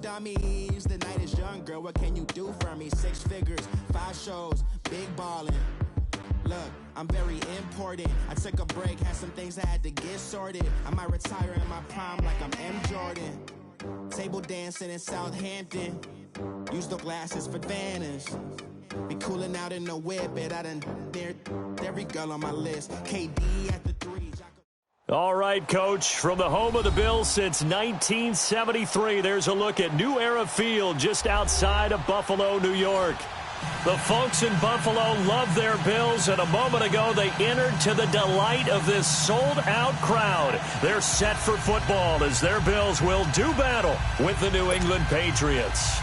dummies. The night is young, girl. What can you do for me? 6 figures, 5 shows, big ballin'. Look, I'm very important. I took a break, had some things I had to get sorted. I might retire in my prime like I'm M. Jordan. Table dancing in Southampton. Use the glasses for Vanish. Be cooling out in the whip, but I done near every girl on my list. KD at the 3. All right, Coach, from the home of the Bills since 1973, there's a look at New Era Field just outside of Buffalo, New York. The folks in Buffalo love their Bills, and a moment ago they entered to the delight of this sold-out crowd. They're set for football as their Bills will do battle with the New England Patriots.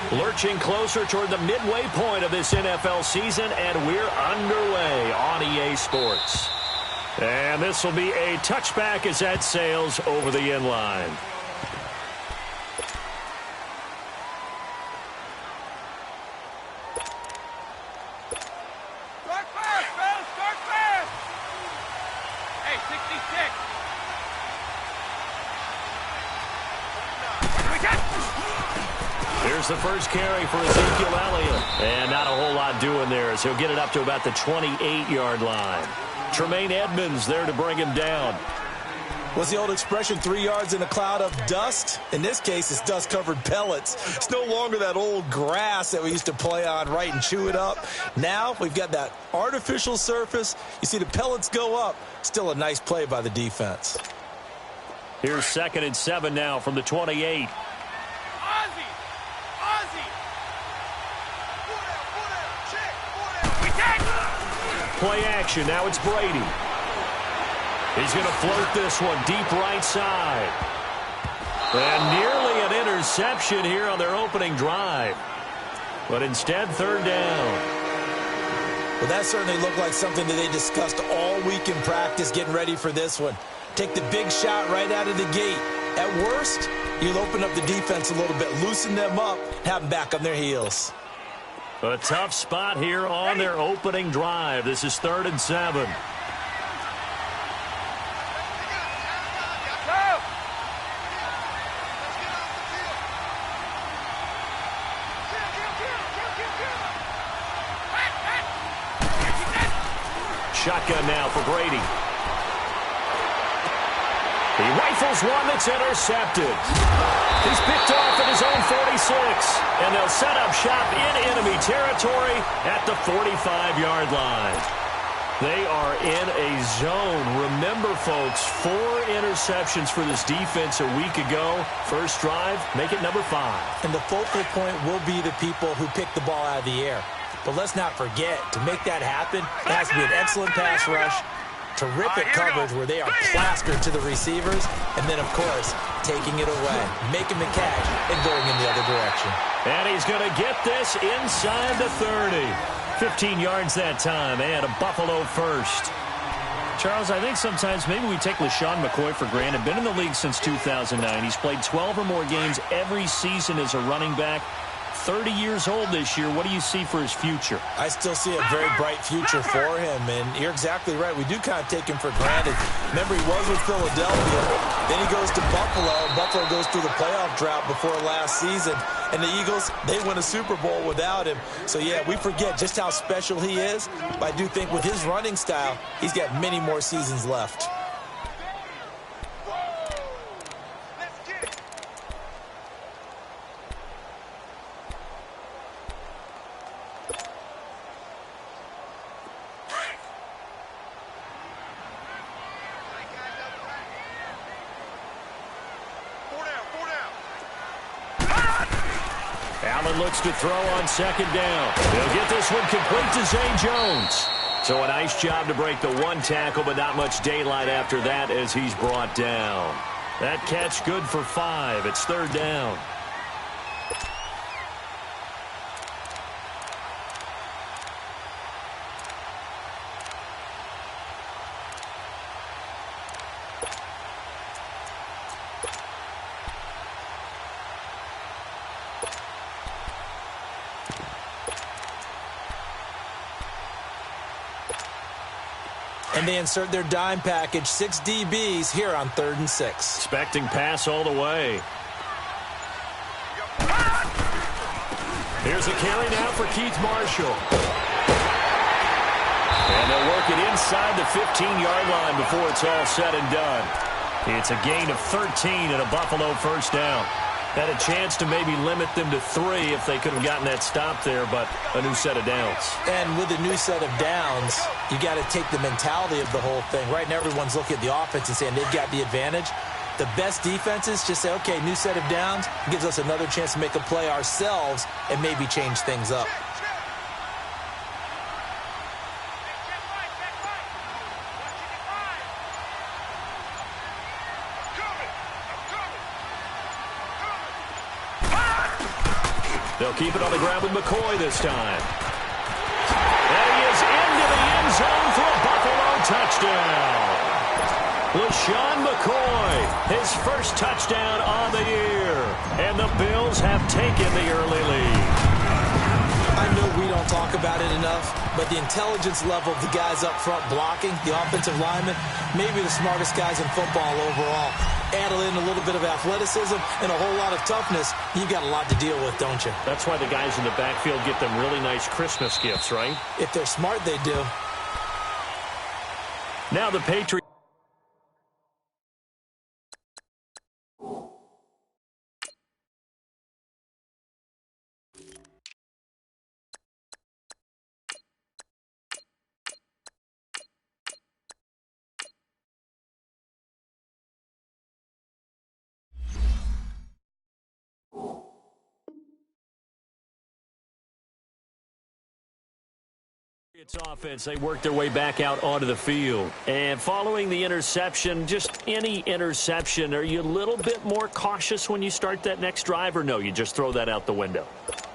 Lurching closer toward the midway point of this NFL season, and we're underway on EA Sports. And this will be a touchback as that sails over the end line. Start fast, Bill! Start fast! Hey, 66! Here's the first carry for Ezekiel Elliott. And not a whole lot doing there as he'll get it up to about the 28-yard line. Tremaine Edmonds there to bring him down. What's the old expression, 3 yards in a cloud of dust? In this case, it's dust-covered pellets. It's no longer that old grass that we used to play on, right, and chew it up. Now we've got that artificial surface. You see the pellets go up. Still a nice play by the defense. Here's 2nd and 7 now from the 28. Play action. Now it's Brady. He's going to float this one deep right side. And nearly an interception here on their opening drive. But instead, 3rd down. Well, that certainly looked like something that they discussed all week in practice getting ready for this one. Take the big shot right out of the gate. At worst, you'll open up the defense a little bit, loosen them up, have them back on their heels. A tough spot here on their opening drive. This is 3rd and 7. Shotgun now for Brady. He rifles one that's intercepted. He's picked off at his own 46. And they'll set up shop in enemy territory at the 45-yard line. They are in a zone. Remember, folks, 4 interceptions for this defense a week ago. First drive, make it number 5. And the focal point will be the people who pick the ball out of the air. But let's not forget, to make that happen, it has to be an excellent pass rush, terrific coverage where they are plastered to the receivers, and then, of course, taking it away, making the catch, and going in the other direction. And he's going to get this inside the 30. 15 yards that time, and a Buffalo first. Charles, I think sometimes maybe we take LaShawn McCoy for granted. Been in the league since 2009. He's played 12 or more games every season as a running back. 30 years old this year. What do you see for his future? I still see a very bright future for him, and you're exactly right. We do kind of take him for granted. Remember, he was with Philadelphia. Then he goes to Buffalo. Buffalo goes through the playoff drought before last season, and the Eagles, they win a Super Bowl without him. So, yeah, we forget just how special he is, but I do think with his running style, he's got many more seasons left. Allen looks to throw on 2nd down. They'll get this one complete to Zay Jones. So a nice job to break the 1 tackle, but not much daylight after that as he's brought down. That catch good for 5. It's 3rd down. and they insert their dime package, 6 DBs here on 3rd and 6. Expecting pass all the way. Here's a carry now for Keith Marshall. And they'll work it inside the 15-yard line before it's all said and done. It's a gain of 13 and a Buffalo first down. Had a chance to maybe limit them to 3 if they could have gotten that stop there, but a new set of downs. And with a new set of downs, you got to take the mentality of the whole thing. Right now, everyone's looking at the offense and saying they've got the advantage. The best defenses just say, okay, new set of downs, gives us another chance to make a play ourselves and maybe change things up. They'll keep it on the ground with McCoy this time. And he is into the end zone for a Buffalo touchdown. LaShawn McCoy, his first touchdown on the year. And the Bills have taken the early lead. I know we don't talk about it enough, but the intelligence level of the guys up front blocking, the offensive linemen, maybe the smartest guys in football overall. Add in a little bit of athleticism and a whole lot of toughness, you've got a lot to deal with, don't you? That's why the guys in the backfield get them really nice Christmas gifts, right? If they're smart, they do. Now the Patriots. It's offense. They work their way back out onto the field. And following the interception, just any interception, are you a little bit more cautious when you start that next drive, or no, you just throw that out the window?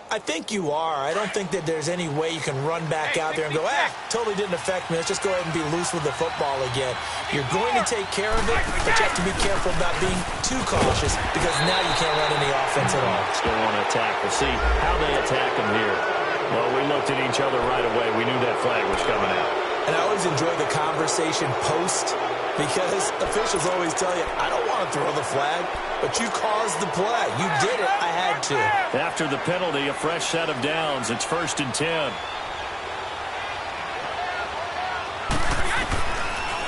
I think you are. I don't think that there's any way you can run back out there and go, totally didn't affect me. Let's just go ahead and be loose with the football again. You're going to take care of it, but you have to be careful about being too cautious because now you can't run any offense at all. Let's go on attack. We'll see how they attack them here. Well, we looked at each other right away. We knew that flag was coming out. And I always enjoy the conversation post because officials always tell you, I don't want to throw the flag, but you caused the play. You did it. I had to. After the penalty, a fresh set of downs. It's 1st and 10.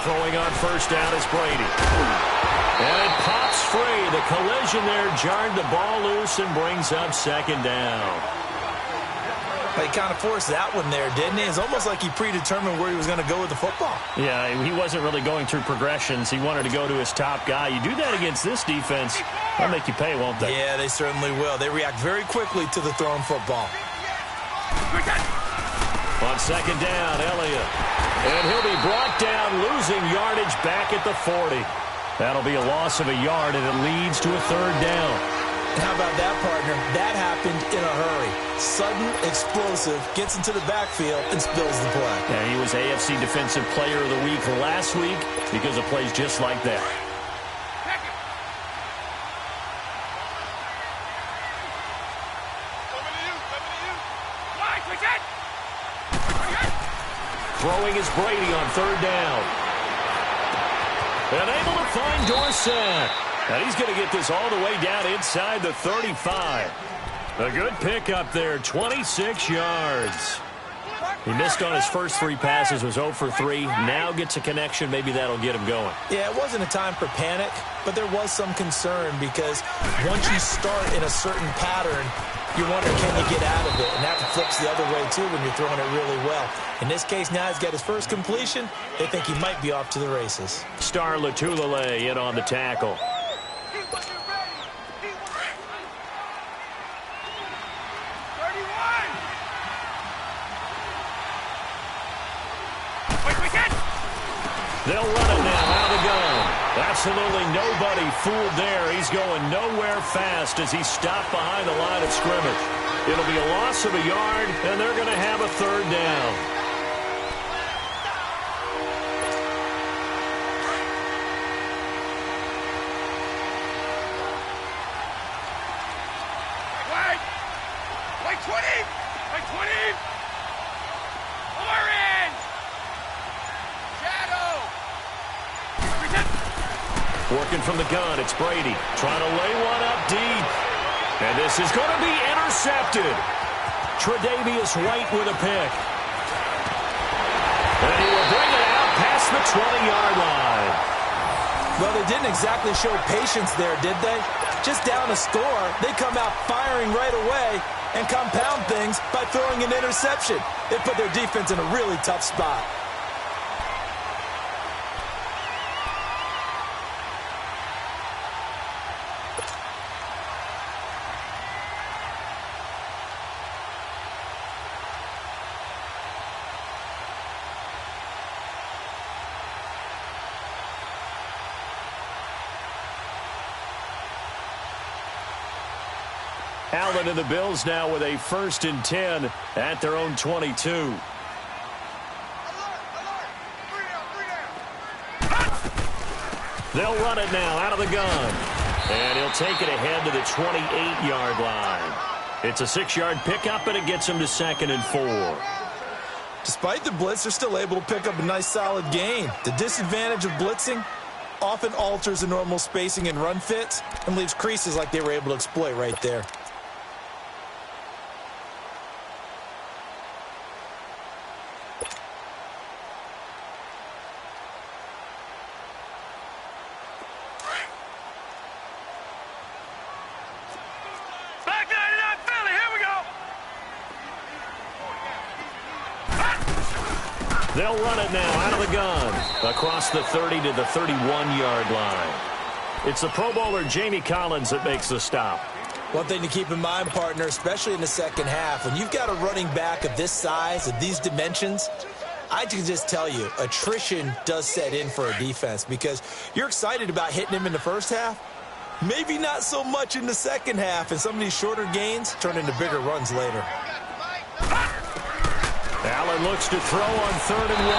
Throwing on first down is Brady. And it pops free. The collision there jarred the ball loose and brings up 2nd down. He kind of forced that one there, didn't he? It's almost like he predetermined where he was going to go with the football. Yeah, he wasn't really going through progressions. He wanted to go to his top guy. You do that against this defense, they'll make you pay, won't they? Yeah, they certainly will. They react very quickly to the thrown football. On 2nd down, Elliott. And he'll be brought down, losing yardage back at the 40. That'll be a loss of a yard, and it leads to a 3rd down. How about that, partner? That happened in a hurry. Sudden, explosive, gets into the backfield, and spills the play. Yeah, he was AFC Defensive Player of the Week last week because of plays just like that. Throwing is Brady on 3rd down. And able to find Dorsett. And he's going to get this all the way down inside the 35. A good pickup there, 26 yards. He missed on his first 3 passes, was 0 for 3. Now gets a connection. Maybe that'll get him going. Yeah, it wasn't a time for panic, but there was some concern because once you start in a certain pattern, you wonder, can you get out of it? And that flips the other way, too, when you're throwing it really well. In this case, now he's got his first completion. They think he might be off to the races. Star Latulele in on the tackle. They'll run it now out of the gun. Absolutely nobody fooled there. He's going nowhere fast as he's stopped behind the line of scrimmage. It'll be a loss of a yard, and they're going to have a 3rd down. Wait 20! Wait 20! Orange! Shadow! Working from the gun, it's Brady. Trying to lay one up deep. And this is going to be intercepted. Tre'Davious White with a pick. And he will bring it out past the 20-yard line. Well, they didn't exactly show patience there, did they? Just down a score, they come out firing right away and compound things by throwing an interception. They put their defense in a really tough spot. Allen and the Bills now with a 1st and 10 at their own 22. They'll run it now out of the gun. And he'll take it ahead to the 28-yard line. It's a 6-yard pickup, and it gets him to 2nd and 4. Despite the blitz, they're still able to pick up a nice solid gain. The disadvantage of blitzing often alters the normal spacing and run fits and leaves creases like they were able to exploit right there. They'll run it now out of the gun across the 30 to the 31-yard line. It's the Pro Bowler Jamie Collins that makes the stop. One thing to keep in mind, partner, especially in the second half, when you've got a running back of this size, of these dimensions, I can just tell you, attrition does set in for a defense because you're excited about hitting him in the first half. Maybe not so much in the second half, and some of these shorter gains turn into bigger runs later. Allen looks to throw on 3rd and 1.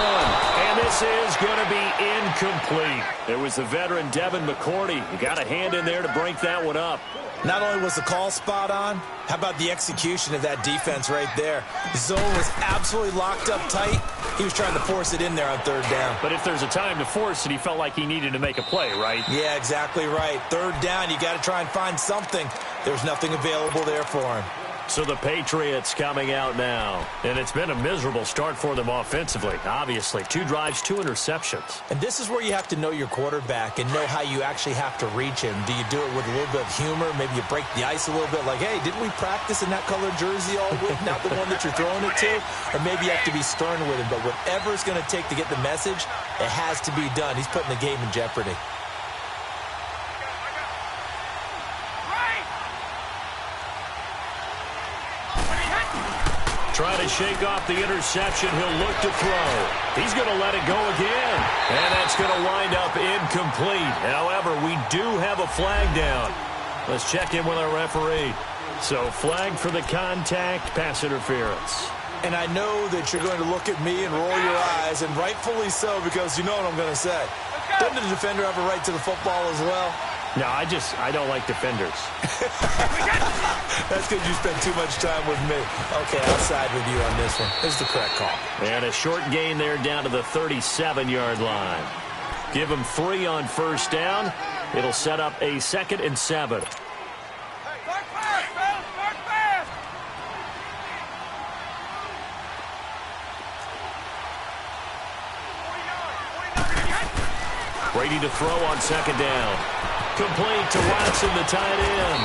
And this is going to be incomplete. It was the veteran Devin McCourty. You got a hand in there to break that one up. Not only was the call spot on, how about the execution of that defense right there? The zone was absolutely locked up tight. He was trying to force it in there on 3rd down. But if there's a time to force it, he felt like he needed to make a play, right? Yeah, exactly right. 3rd down, you got to try and find something. There's nothing available there for him. So the Patriots coming out now. And it's been a miserable start for them offensively. Obviously, 2 drives, 2 interceptions. And this is where you have to know your quarterback and know how you actually have to reach him. Do you do it with a little bit of humor? Maybe you break the ice a little bit like, hey, didn't we practice in that colored jersey all week? Not the one that you're throwing it to? Or maybe you have to be stern with him. But whatever it's going to take to get the message, it has to be done. He's putting the game in jeopardy. Trying to shake off the interception. He'll look to throw. He's going to let it go again. And that's going to wind up incomplete. However, we do have a flag down. Let's check in with our referee. So flag for the contact, pass interference. And I know that you're going to look at me and roll your eyes, and rightfully so, because you know what I'm going to say. Doesn't the defender have a right to the football as well? No, I don't like defenders. That's because you spend too much time with me. Okay, I'll side with you on this one. This is the correct call. And a short gain there down to the 37-yard line. Give him 3 on 1st down. It'll set up a 2nd and 7. Brady to throw on 2nd down. Complete to Watson, the tight end.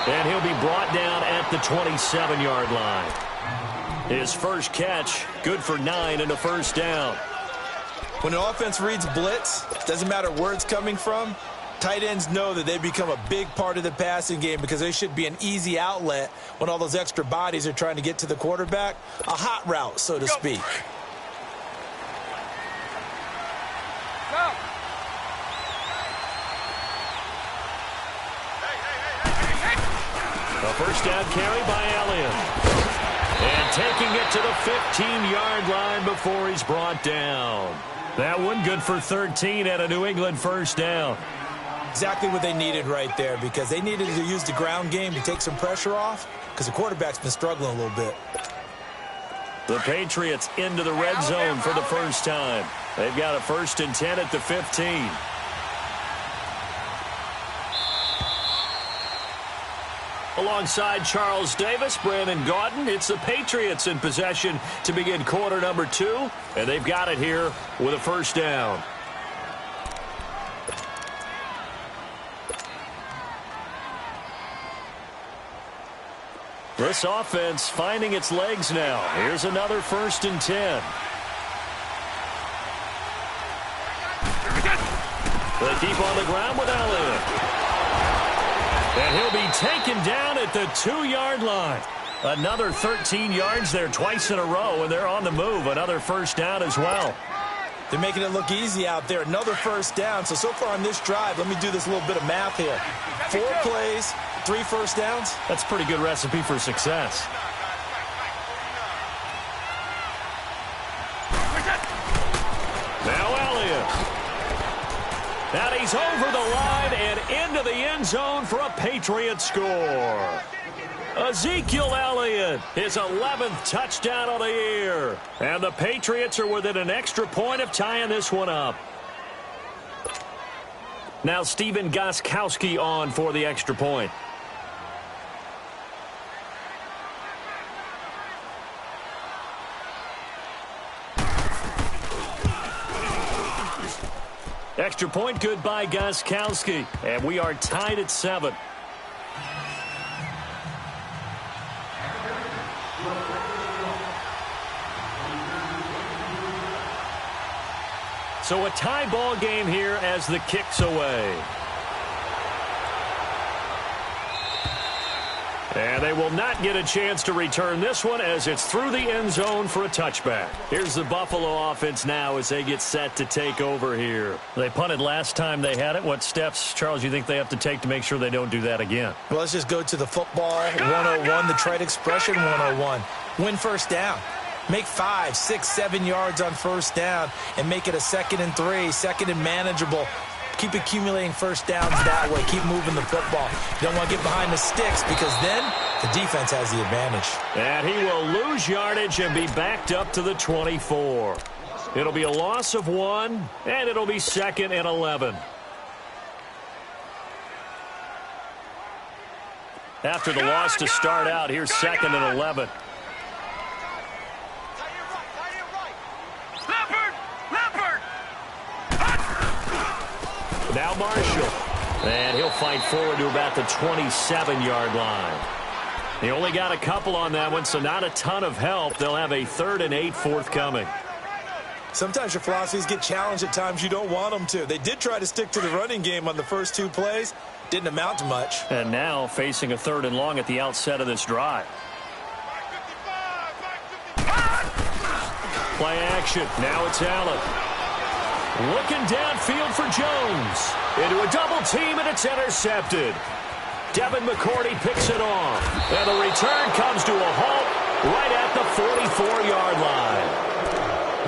And he'll be brought down at the 27-yard line. His first catch, good for 9 and a 1st down. When an offense reads blitz, doesn't matter where it's coming from, tight ends know that they become a big part of the passing game because they should be an easy outlet when all those extra bodies are trying to get to the quarterback. A hot route, so to speak. A 1st down carry by Elliott. And taking it to the 15-yard line before he's brought down. That one good for 13 at a New England 1st down. Exactly what they needed right there because they needed to use the ground game to take some pressure off because the quarterback's been struggling a little bit. The Patriots into the red zone for the first time. They've got a 1st and 10 at the 15. Alongside Charles Davis, Brandon Gaudin, it's the Patriots in possession to begin quarter number 2, and they've got it here with a first down. This offense finding its legs now. Here's another 1st and 10. They keep on the ground with Elliott. And he'll be taken down at the 2-yard line. Another 13 yards there twice in a row, and they're on the move. Another first down as well. They're making it look easy out there. Another first down. So far on this drive, let me do this little bit of math here. 4 plays, 3 first downs. That's a pretty good recipe for success. Now Elliott. And he's over the line and into the end zone for a Patriot score. Ezekiel Elliott, his 11th touchdown of the year. And the Patriots are within an extra point of tying this one up. Now Stephen Gostkowski on for the extra point. Extra point good by Gostkowski. And we are tied at 7. So a tie ball game here as the kick's away. And they will not get a chance to return this one as it's through the end zone for a touchback. Here's the Buffalo offense now as they get set to take over here. They punted last time they had it. What steps, Charles, you think they have to take to make sure they don't do that again? Well, let's just go to the football 101, the trite expression 101. Win first down. Make 5, 6, 7 yards on first down and make it a 2nd and 3, 2nd and manageable. Keep accumulating first downs that way. Keep moving the football. You don't want to get behind the sticks because then the defense has the advantage. And he will lose yardage and be backed up to the 24. It'll be a loss of 1, and it'll be 2nd and 11. After the loss to start out, here's 2nd and 11. Now Marshall. And he'll fight forward to about the 27-yard line. He only got a couple on that one, so not a ton of help. They'll have a 3rd and 8 forthcoming. Sometimes your philosophies get challenged at times you don't want them to. They did try to stick to the running game on the first 2 plays. Didn't amount to much. And now facing a 3rd and long at the outset of this drive. Play action. Now it's Allen. Looking downfield for Jones. Into a double team, and it's intercepted. Devin McCourty picks it off. And the return comes to a halt right at the 44-yard line.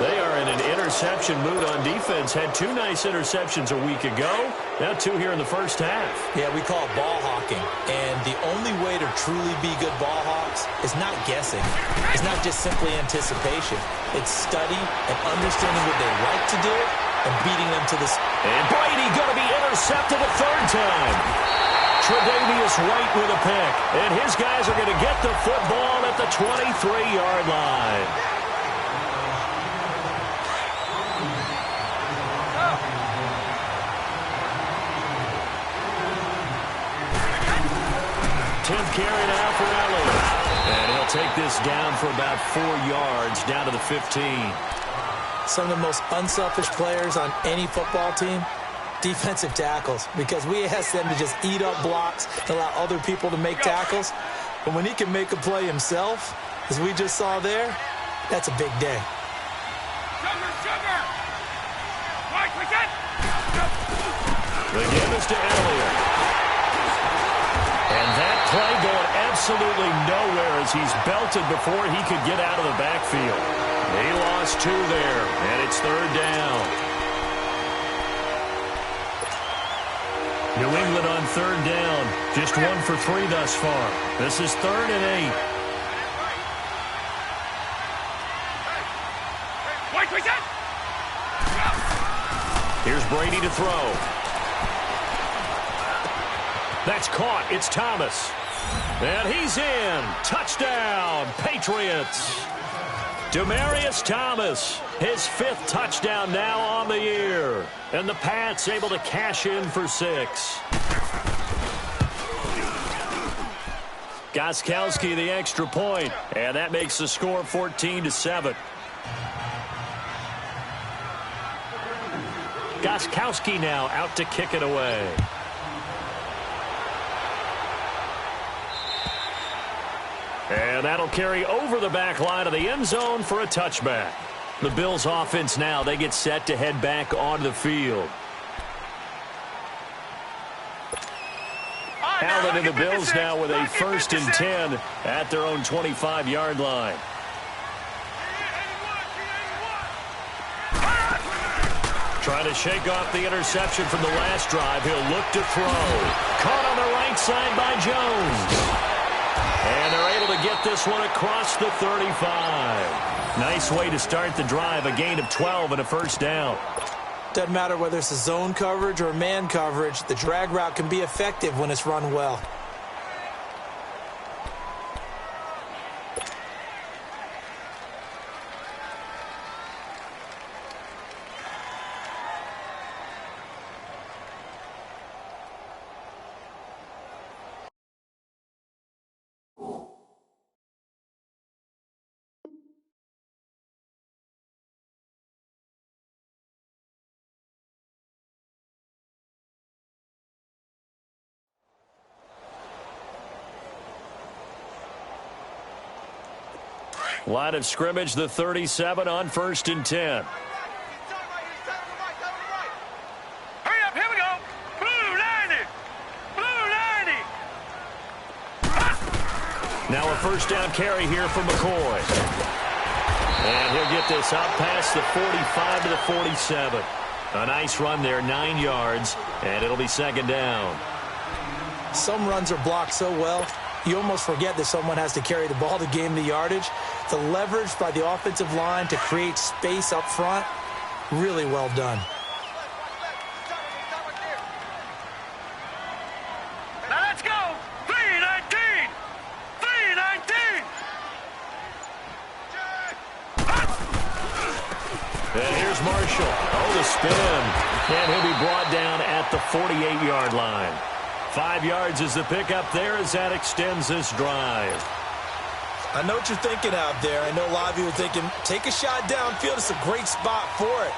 They are in an interception mood on defense. Had 2 nice interceptions a week ago. Now 2 here in the first half. Yeah, we call it ball hawking. And the only way to truly be good ball hawks is not guessing. It's not just simply anticipation. It's study and understanding what they like to do and beating them to this. And Brady going to be intercepted a 3rd time. Tre'Davious White with a pick. And his guys are going to get the football at the 23-yard line. Carry now for Elliott. And he'll take this down for about 4 yards, down to the 15. Some of the most unselfish players on any football team, defensive tackles, because we ask them to just eat up blocks and allow other people to make tackles. But when he can make a play himself, as we just saw there, that's a big day. The give is to Elliott. And that play going absolutely nowhere as he's belted before he could get out of the backfield. He lost 2 there, and it's 3rd down. New England on 3rd down. Just 1 for 3 thus far. This is 3rd and 8. Here's Brady to throw. That's caught. It's Thomas. And he's in. Touchdown, Patriots. Demaryius Thomas, his 5th touchdown now on the year. And the Pats able to cash in for 6. Gostkowski the extra point, and that makes the score 14-7. Gostkowski now out to kick it away. And that'll carry over the back line of the end zone for a touchback. The Bills offense now, they get set to head back onto the field. Allen and the Bills now with a 1st and 10 at their own 25-yard line. Trying to shake off the interception from the last drive. He'll look to throw. Caught on the right side by Jones. And they're able to get this one across the 35. Nice way to start the drive. A gain of 12 and a 1st down. Doesn't matter whether it's a zone coverage or man coverage. The drag route can be effective when it's run well. Line of scrimmage, the 37 on 1st and 10. Hurry up, here we go. Blue 90. Blue 90. Now a 1st down carry here for McCoy. And he'll get this out past the 45 to the 47. A nice run there, 9 yards, and it'll be 2nd down. Some runs are blocked so well, you almost forget that someone has to carry the ball to gain the yardage. The leverage by the offensive line to create space up front, really well done. Now let's go. 319. 319. And here's Marshall. Oh, the spin. And he'll be brought down at the 48-yard line. 5 yards is the pickup there as that extends this drive. I know what you're thinking out there. I know a lot of you are thinking, take a shot downfield. It's a great spot for it.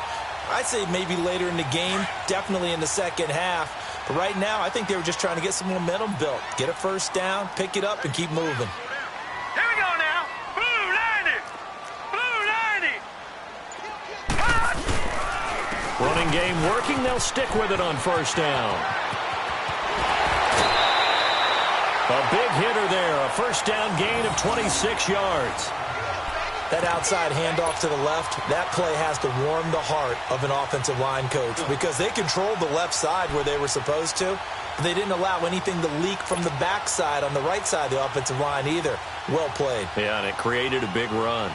I'd say maybe later in the game, definitely in the 2nd half. But right now, I think they were just trying to get some momentum built. Get a 1st down, pick it up, and keep moving. Here we go now. Blue 90. Blue 90. Running game working. They'll stick with it on 1st down. A big hitter there. A 1st down gain of 26 yards. That outside handoff to the left, that play has to warm the heart of an offensive line coach because they controlled the left side where they were supposed to, but they didn't allow anything to leak from the backside on the right side of the offensive line either. Well played. Yeah, and it created a big run.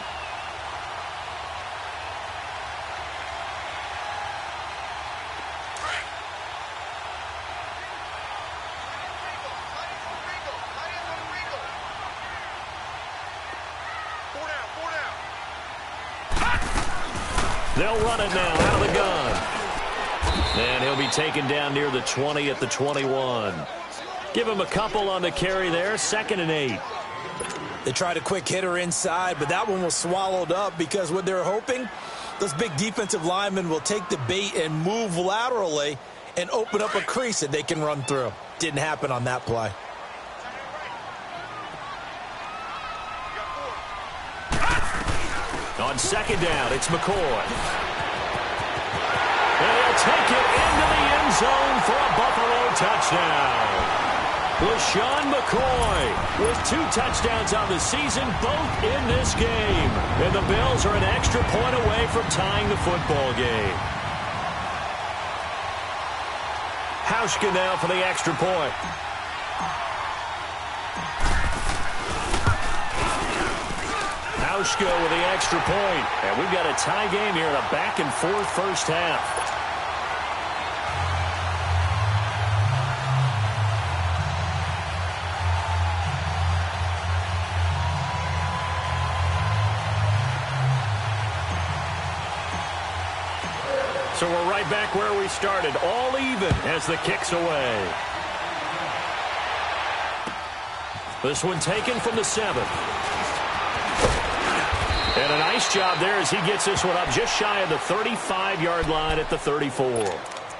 They'll run it now out of the gun. And he'll be taken down near the 20 at the 21. Give him a couple on the carry there. 2nd and 8. They tried a quick hitter inside, but that one was swallowed up because what they're hoping, those big defensive linemen will take the bait and move laterally and open up a crease that they can run through. Didn't happen on that play. On 2nd down, it's McCoy. And he'll take it into the end zone for a Buffalo touchdown. LaShawn McCoy with 2 touchdowns on the season, both in this game. And the Bills are an extra point away from tying the football game. Hauschka now for the extra point. Hauschka with the extra point. And we've got a tie game here in a back-and-forth 1st half. So we're right back where we started, all even as the kick's away. This one taken from the 7. And a nice job there as he gets this one up just shy of the 35-yard line at the 34.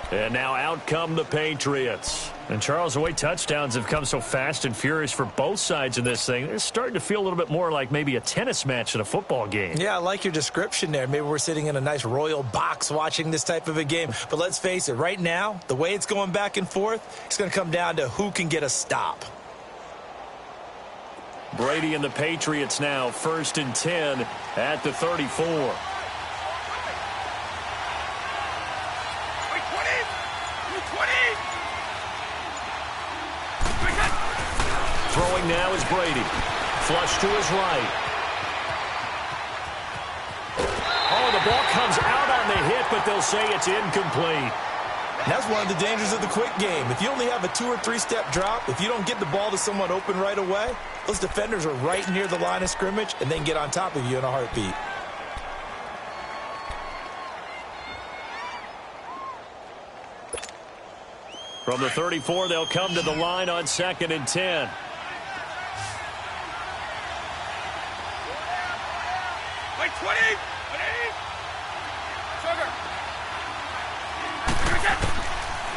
And now out come the Patriots. And, Charles, the way touchdowns have come so fast and furious for both sides in this thing, it's starting to feel a little bit more like maybe a tennis match than a football game. Yeah, I like your description there. Maybe we're sitting in a nice royal box watching this type of a game. But let's face it, right now, the way it's going back and forth, it's going to come down to who can get a stop. Brady and the Patriots now, 1st and 10 at the 34. Throwing now is Brady. Flush to his right. Oh, the ball comes out on the hit, but they'll say it's incomplete. That's one of the dangers of the quick game. If you only have a 2- or 3-step drop, if you don't get the ball to someone open right away, those defenders are right near the line of scrimmage and then get on top of you in a heartbeat. From the 34, they'll come to the line on 2nd and 10. Wait, 20!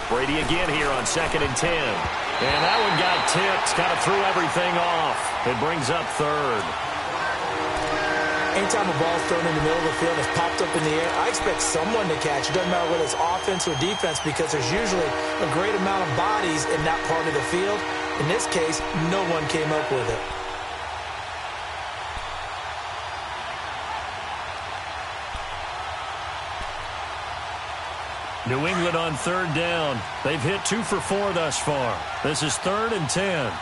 Brady again here on 2nd and 10. And that one got tipped, kind of threw everything off. It brings up 3rd. Anytime a ball's thrown in the middle of the field and it's popped up in the air, I expect someone to catch. It doesn't matter whether it's offense or defense because there's usually a great amount of bodies in that part of the field. In this case, no one came up with it. New England on 3rd down. They've hit 2 for 4 thus far. This is 3rd and 10.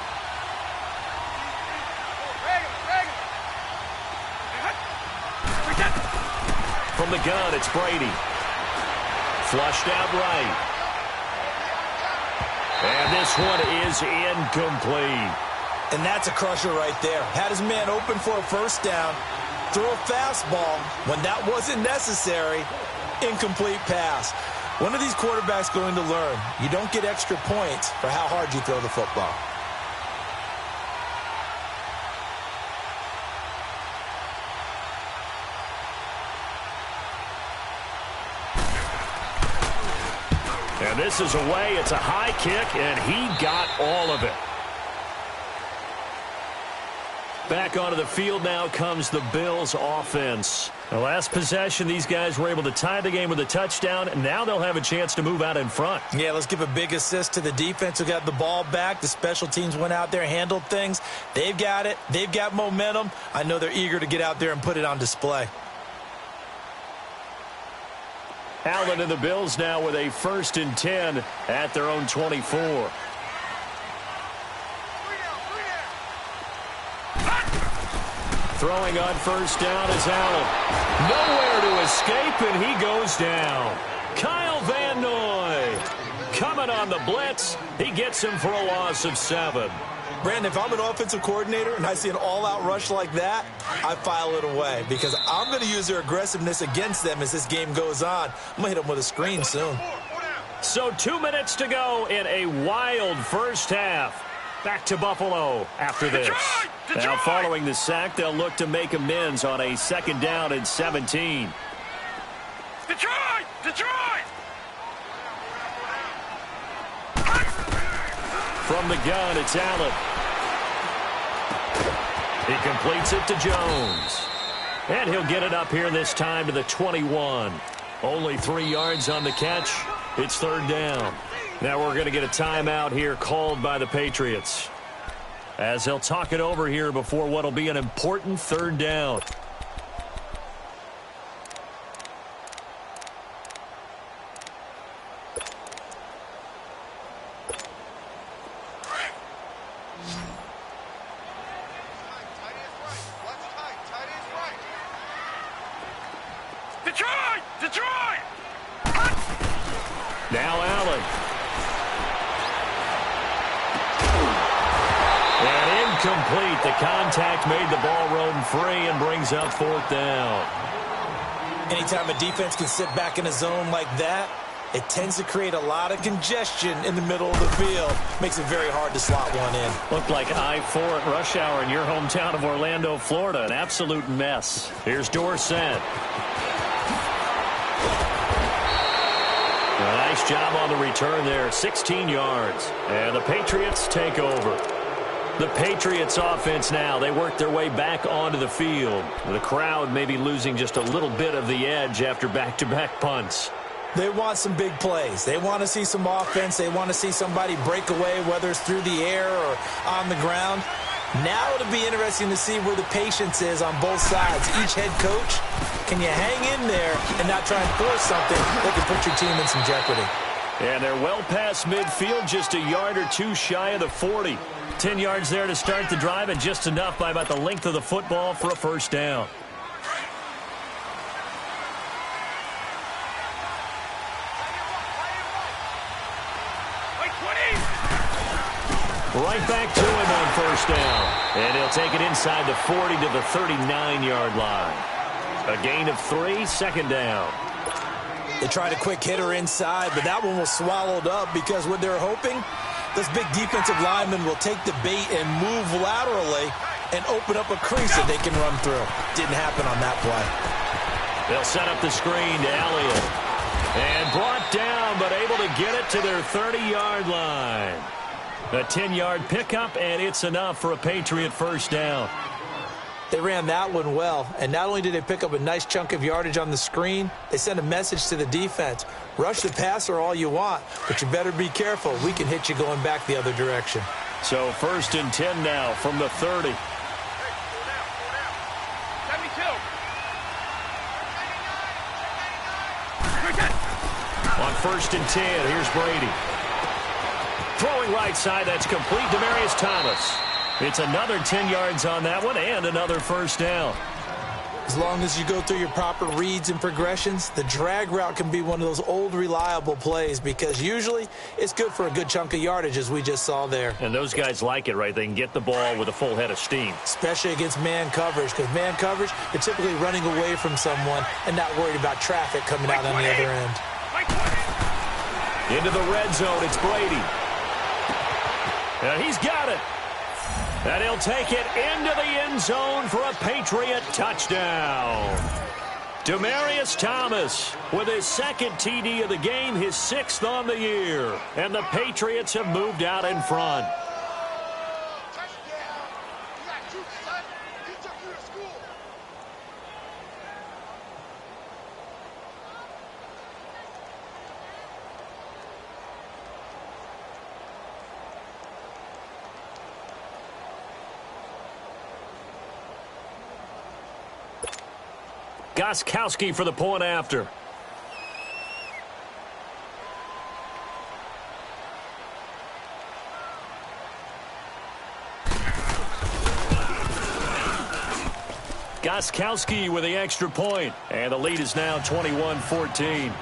From the gun, it's Brady. Flushed out right. And this one is incomplete. And that's a crusher right there. Had his man open for a 1st down. Throw a fastball when that wasn't necessary. Incomplete pass. One of these quarterbacks going to learn, you don't get extra points for how hard you throw the football. And this is away. It's a high kick, and he got all of it. Back onto the field now comes the Bills offense. The last possession, these guys were able to tie the game with a touchdown, and now they'll have a chance to move out in front. Yeah, let's give a big assist to the defense who got the ball back. The special teams went out there, handled things. They've got it. They've got momentum. I know they're eager to get out there and put it on display. Allen and the Bills now with a 1st and 10 at their own 24. Throwing on 1st down is Allen. Nowhere to escape, and he goes down. Kyle Van Noy coming on the blitz. He gets him for a loss of 7. Brandon, if I'm an offensive coordinator and I see an all-out rush like that, I file it away because I'm going to use their aggressiveness against them as this game goes on. I'm going to hit them with a screen soon. So 2 minutes to go in a wild first half. Back to Buffalo after this. Detroit! Now following the sack, they'll look to make amends on a 2nd down and 17. Detroit! Detroit! From the gun, it's Allen. He completes it to Jones. And he'll get it up here this time to the 21. Only 3 yards on the catch. It's 3rd down. Now we're going to get a timeout here called by the Patriots, as they'll talk it over here before what will be an important 3rd down. Detroit! Detroit! Now Allen. And incomplete. The contact made the ball roam free and brings up 4th down. Anytime a defense can sit back in a zone like that, it tends to create a lot of congestion in the middle of the field. Makes it very hard to slot one in. Looked like I-4 at rush hour in your hometown of Orlando, Florida. An absolute mess. Here's Dorsett. A nice job on the return there. 16 yards. And the Patriots take over. The Patriots offense now. They work their way back onto the field. The crowd may be losing just a little bit of the edge after back-to-back punts. They want some big plays. They want to see some offense. They want to see somebody break away, whether it's through the air or on the ground. Now it'll be interesting to see where the patience is on both sides. Each head coach, can you hang in there and not try and force something that could put your team in some jeopardy? And they're well past midfield, just a yard or two shy of the 40. 10 yards there to start the drive, and just enough by about the length of the football for a first down. Right back to him on first down. And he'll take it inside the 40 to the 39-yard line. A gain of 3, second down. They tried a quick hitter inside, but that one was swallowed up because what they're hoping, this big defensive lineman will take the bait and move laterally and open up a crease that they can run through. Didn't happen on that play. They'll set up the screen to Elliott. And brought down, but able to get it to their 30-yard line. A 10-yard pickup, and it's enough for a Patriot first down. They ran that one well, and not only did they pick up a nice chunk of yardage on the screen, they sent a message to the defense. Rush the passer all you want, but you better be careful. We can hit you going back the other direction. So 1st and 10 now from the 30. 72. On 1st and 10, here's Brady. Throwing right side, that's complete. Demaryius Thomas. It's another 10 yards on that one and another first down. As long as you go through your proper reads and progressions, the drag route can be one of those old reliable plays because usually it's good for a good chunk of yardage as we just saw there. And those guys like it, right? They can get the ball with a full head of steam. Especially against man coverage, because man coverage, you're typically running away from someone and not worried about traffic coming out on the other end. Into the red zone, it's Brady. And he's got it. And he'll take it into the end zone for a Patriot touchdown. Demaryius Thomas with his second TD of the game, his 6th on the year. And the Patriots have moved out in front. Gostkowski for the point after. Gostkowski with the extra point, and the lead is now 21-14.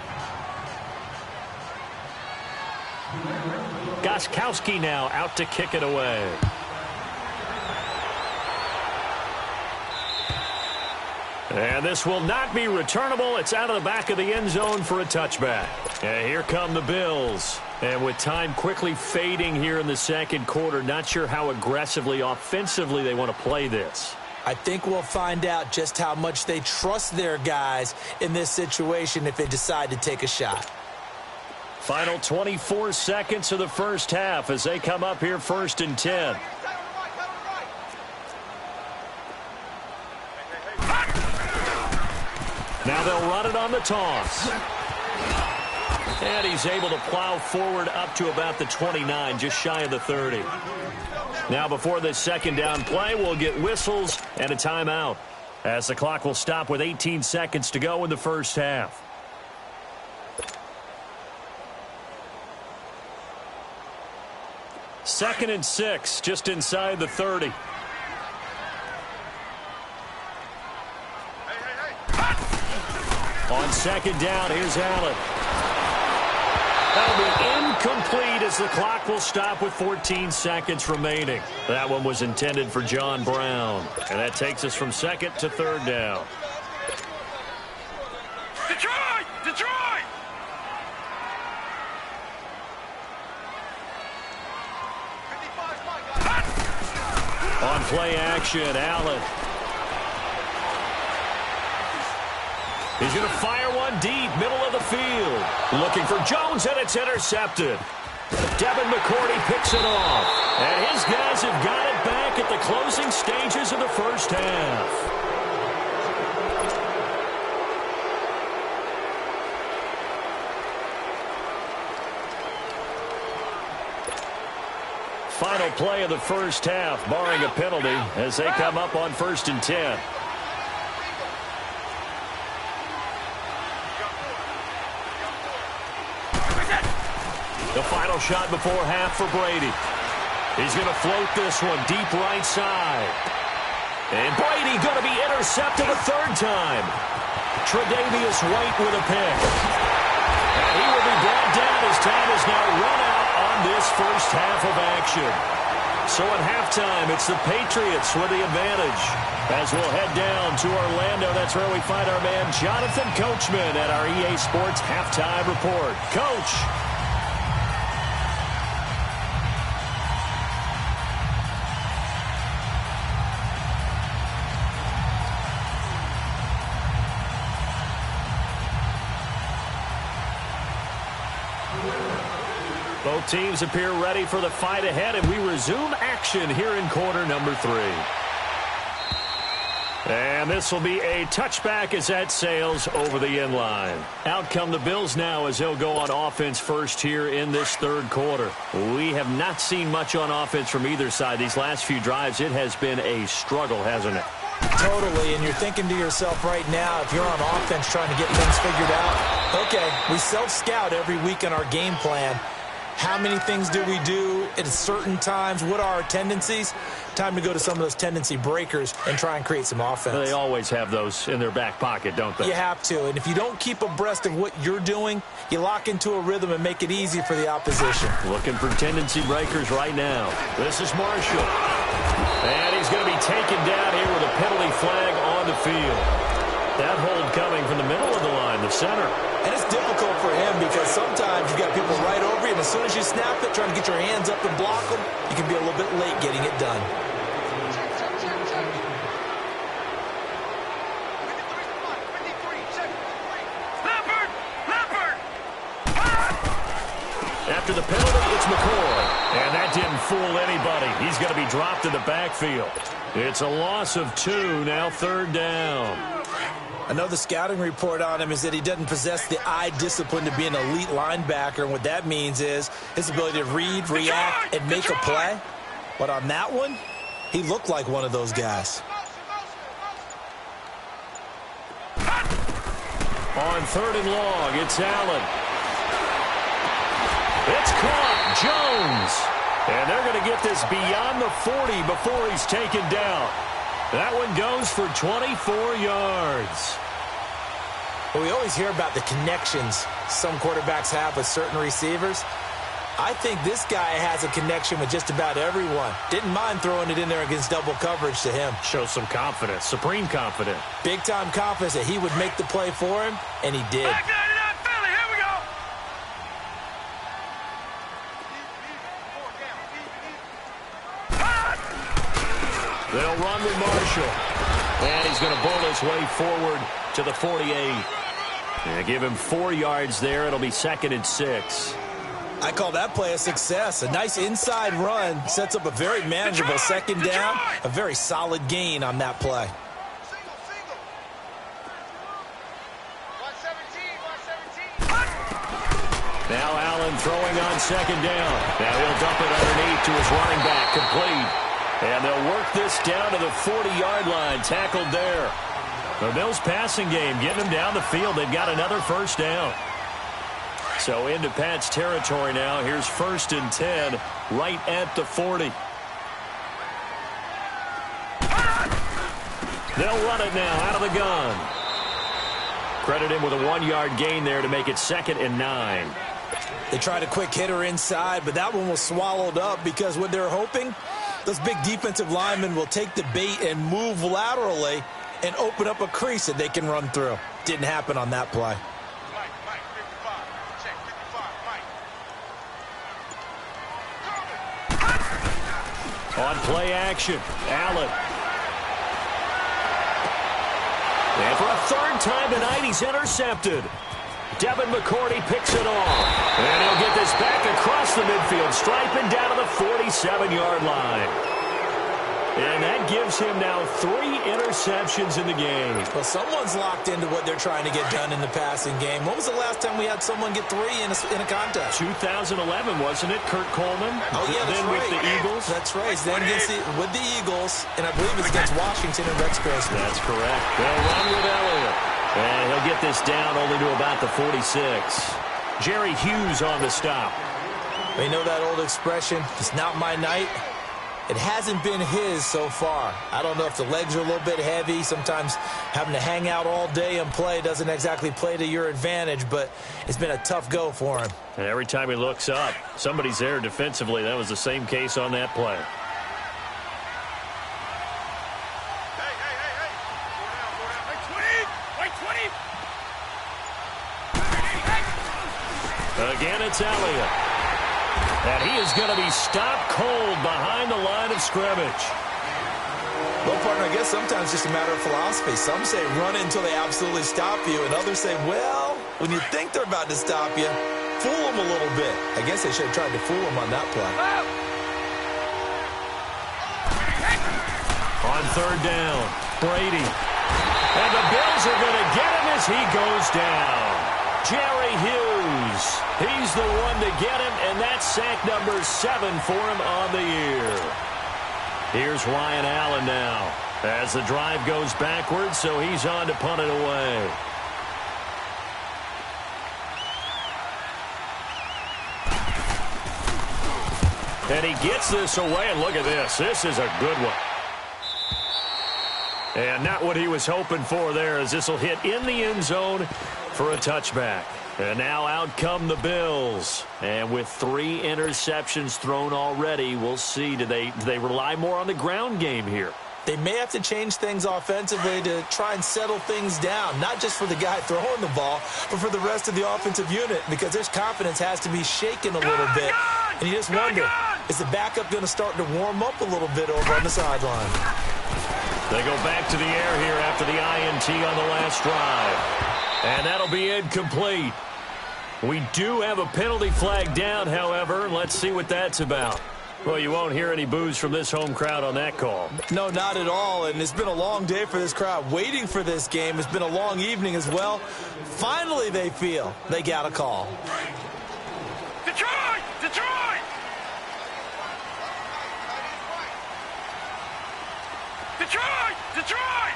Gostkowski now out to kick it away. And this will not be returnable. It's out of the back of the end zone for a touchback. And here come the Bills. And with time quickly fading here in the second quarter, not sure how aggressively, offensively they want to play this. I think we'll find out just how much they trust their guys in this situation if they decide to take a shot. Final 24 seconds of the first half as they come up here 1st and 10. Now they'll run it on the toss. And he's able to plow forward up to about the 29, just shy of the 30. Now before this second down play, we'll get whistles and a timeout, as the clock will stop with 18 seconds to go in the first half. Second and 6, just inside the 30. On second down, here's Allen. That'll be incomplete as the clock will stop with 14 seconds remaining. That one was intended for John Brown. And that takes us from second to third down. On play action, Allen. He's going to fire one deep, middle of the field. Looking for Jones, and it's intercepted. Devin McCourty picks it off. And his guys have got it back at the closing stages of the first half. Final play of the first half, barring a penalty, as they come up on 1st and 10. The final shot before half for Brady. He's going to float this one deep right side. And Brady going to be intercepted a third time. Tre'Davious White with a pick. And he will be brought down as time is now run out on this first half of action. So at halftime, it's the Patriots with the advantage. As we'll head down to Orlando, that's where we find our man Jonathan Coachman at our EA Sports Halftime Report. Coach. Both teams appear ready for the fight ahead, and we resume action here in quarter number 3. And this will be a touchback as that sails over the end line. Out come the Bills now as they'll go on offense first here in this third quarter. We have not seen much on offense from either side. These last few drives, it has been a struggle, hasn't it? Totally, and you're thinking to yourself right now, if you're on offense trying to get things figured out, okay, we self-scout every week in our game plan. How many things do we do at certain times? What are our tendencies? Time to go to some of those tendency breakers and try and create some offense. They always have those in their back pocket, don't they? You have to. And if you don't keep abreast of what you're doing, you lock into a rhythm and make it easy for the opposition. Looking for tendency breakers right now. This is Marshall. And he's going to be taken down here with a penalty flag on the field. That hold coming from the middle of the line, the center. And it's difficult for him because sometimes you've got people right over you, and as soon as you snap it, trying to get your hands up and block them, you can be a little bit late getting it done. After the penalty, it's McCoy. And that didn't fool anybody. He's going to be dropped in the backfield. It's a loss of 2, now 3rd down. Another scouting report on him is that he doesn't possess the eye discipline to be an elite linebacker, and what that means is his ability to read, react, and make a play. But on that one, he looked like one of those guys. On 3rd and long, it's Allen. It's caught, Jones. And they're going to get this beyond the 40 before he's taken down. That one goes for 24 yards. Well, we always hear about the connections some quarterbacks have with certain receivers. I think this guy has a connection with just about everyone. Didn't mind throwing it in there against double coverage to him. Shows some confidence, supreme confidence. Big-time confidence that he would make the play for him, and he did. They'll run with Marshall. And he's going to bowl his way forward to the 48. And give him 4 yards there. It'll be 2nd and 6. I call that play a success. A nice inside run sets up a very manageable 2nd down. A very solid gain on that play. Now Allen throwing on 2nd down. Now he'll dump it underneath to his running back. Complete. And they'll work this down to the 40-yard line. Tackled there. The Bills passing game getting them down the field. They've got another 1st down. So into Pat's territory now. Here's 1st and 10 right at the 40. They'll run it now out of the gun. Credit him with a 1-yard gain there to make it 2nd and 9. They tried a quick hitter inside, but that one was swallowed up because what they're hoping, those big defensive linemen will take the bait and move laterally and open up a crease that they can run through. Didn't happen on that play. On play action, Allen. And for a third time tonight, he's intercepted. Devin McCourty picks it off. And he'll get this back across the midfield stripe and down to the 47-yard line. And that gives him now 3 interceptions in the game. Well, someone's locked into what they're trying to get done in the passing game. When was the last time we had someone get 3 in a contest? 2011, wasn't it? Kurt Coleman? Oh, yeah, that's then right. with the Eagles? That's right. Then with the Eagles, and I believe it's against Washington and Rex Grossman. That's correct. They'll run with Elliott. And he'll get this down only to about the 46. Jerry Hughes on the stop. You know that old expression, it's not my night? It hasn't been his so far. I don't know if the legs are a little bit heavy. Sometimes having to hang out all day and play doesn't exactly play to your advantage, but it's been a tough go for him. And every time he looks up, somebody's there defensively. That was the same case on that play. Again, it's Elliott. And he is going to be stopped cold behind the line of scrimmage. Well, partner, I guess sometimes it's just a matter of philosophy. Some say run until they absolutely stop you, and others say, well, when you think they're about to stop you, fool them a little bit. I guess they should have tried to fool him on that play. On third down, Brady. And the Bills are going to get him as he goes down. Jerry Hughes, he's the one to get him, and that's sack number 7 for him on the year. Here's Ryan Allen now as the drive goes backwards, so he's on to punt it away. And he gets this away, and look at this. This is a good one. And not what he was hoping for there, as this will hit in the end zone for a touchback. And now out come the Bills. And with 3 interceptions thrown already, we'll see. Do they rely more on the ground game here? They may have to change things offensively to try and settle things down, not just for the guy throwing the ball, but for the rest of the offensive unit, because their confidence has to be shaken a little bit. And you just wonder, is the backup going to start to warm up a little bit over on the sideline? They go back to the air here after the INT on the last drive. And that'll be incomplete. We do have a penalty flag down, however. Let's see what that's about. Well, you won't hear any boos from this home crowd on that call. No, not at all. And it's been a long day for this crowd waiting for this game. It's been a long evening as well. Finally, they feel they got a call. Detroit! Detroit! Detroit! Detroit!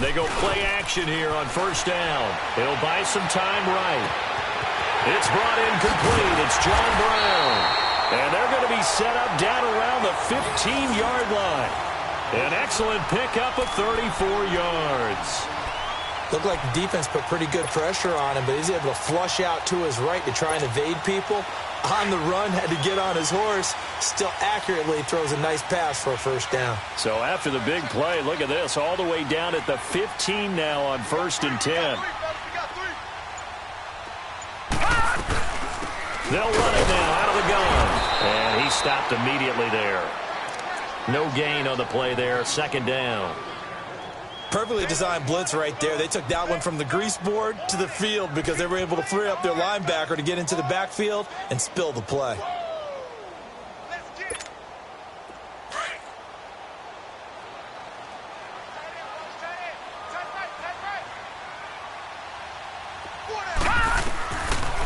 They go play action here on first down. He'll buy some time right. It's brought in complete. It's John Brown. And they're going to be set up down around the 15-yard line. An excellent pickup of 34 yards. Looked like the defense put pretty good pressure on him, but he's able to flush out to his right to try and evade people. On the run, had to get on his horse. Still accurately throws a nice pass for a first down. So after the big play, look at this. All the way down at the 15 now on 1st and 10. They'll run it now out of the gun. And he stopped immediately there. No gain on the play there. 2nd down. Perfectly designed blitz right there. They took that one from the grease board to the field because they were able to free up their linebacker to get into the backfield and spill the play.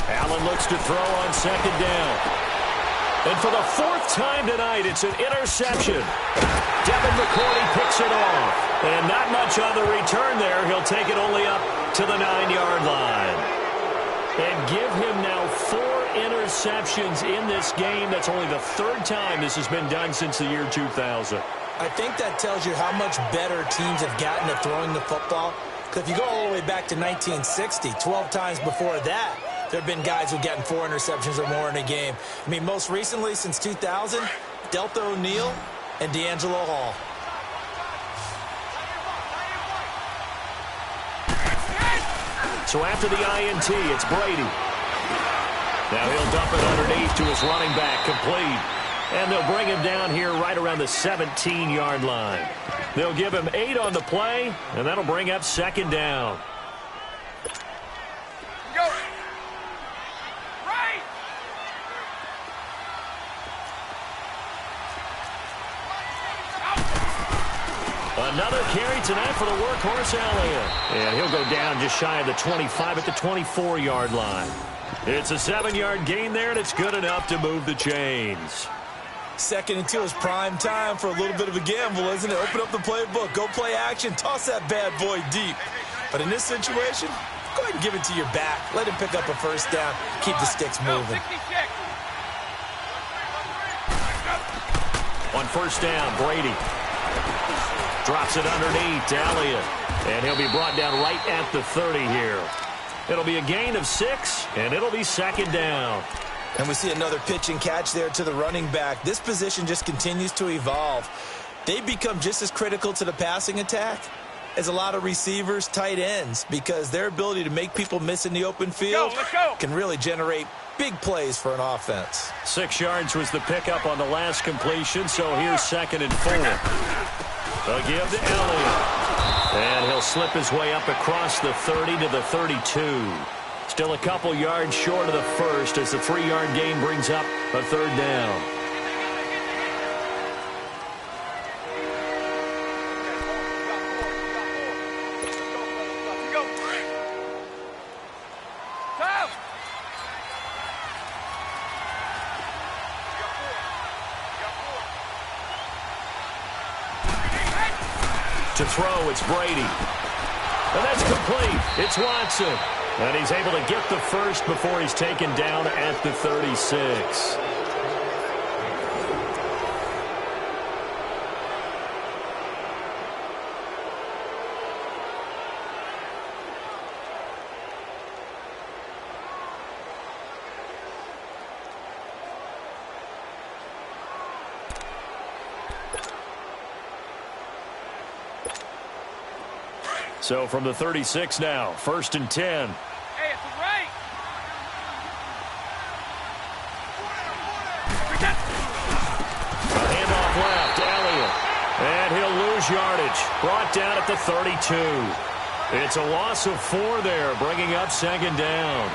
Allen looks to throw on 2nd down. And for the 4th time tonight, it's an interception. Devin McCourty picks it off. And not much on the return there. He'll take it only up to the 9-yard line. And give him now 4 interceptions in this game. That's only the 3rd time this has been done since the year 2000. I think that tells you how much better teams have gotten at throwing the football. Because if you go all the way back to 1960, 12 times before that, there have been guys who've gotten 4 interceptions or more in a game. I mean, most recently, since 2000, Delta O'Neal and D'Angelo Hall. So after the INT, it's Brady. Now he'll dump it underneath to his running back, complete. And they'll bring him down here right around the 17-yard line. They'll give him 8 on the play, and that'll bring up second down. Go. Right. Another carry tonight for the workhorse Elliott. And he'll go down just shy of the 25 at the 24-yard line. It's a 7-yard gain there, and it's good enough to move the chains. Second and 2 is prime time for a little bit of a gamble, isn't it? Open up the playbook, go play action, toss that bad boy deep. But in this situation, go ahead and give it to your back. Let him pick up a first down, keep the sticks moving. On first down, Brady drops it underneath to Elliott. And he'll be brought down right at the 30 here. It'll be a gain of 6, and it'll be second down. And we see another pitch and catch there to the running back. This position just continues to evolve. They become just as critical to the passing attack as a lot of receivers, tight ends, because their ability to make people miss in the open field can really generate big plays for an offense. 6 yards was the pickup on the last completion, so here's second and 4. They'll give to Elliott. And he'll slip his way up across the 30 to the 32. Still a couple yards short of the first as the 3-yard gain brings up a third down. To throw, it's Brady. And that's complete. It's Watson. And he's able to get the first before he's taken down at the 36. So from the 36 now, first and 10. Hey, it's right. A handoff left to Elliott. And he'll lose yardage. Brought down at the 32. It's a loss of 4 there, bringing up second down.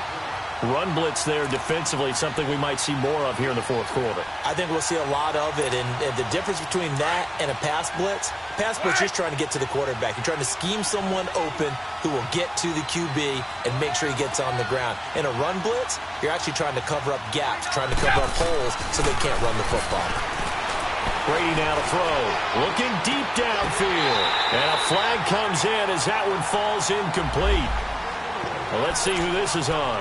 Run blitz there defensively, something we might see more of here in the fourth quarter. I think we'll see a lot of it, and the difference between that and a pass blitz is just trying to get to the quarterback. You're trying to scheme someone open who will get to the QB and make sure he gets on the ground. In a run blitz, you're actually trying to cover up gaps, trying to cover up holes so they can't run the football. Brady now to throw, looking deep downfield. And a flag comes in as that one falls incomplete. Well, let's see who this is on.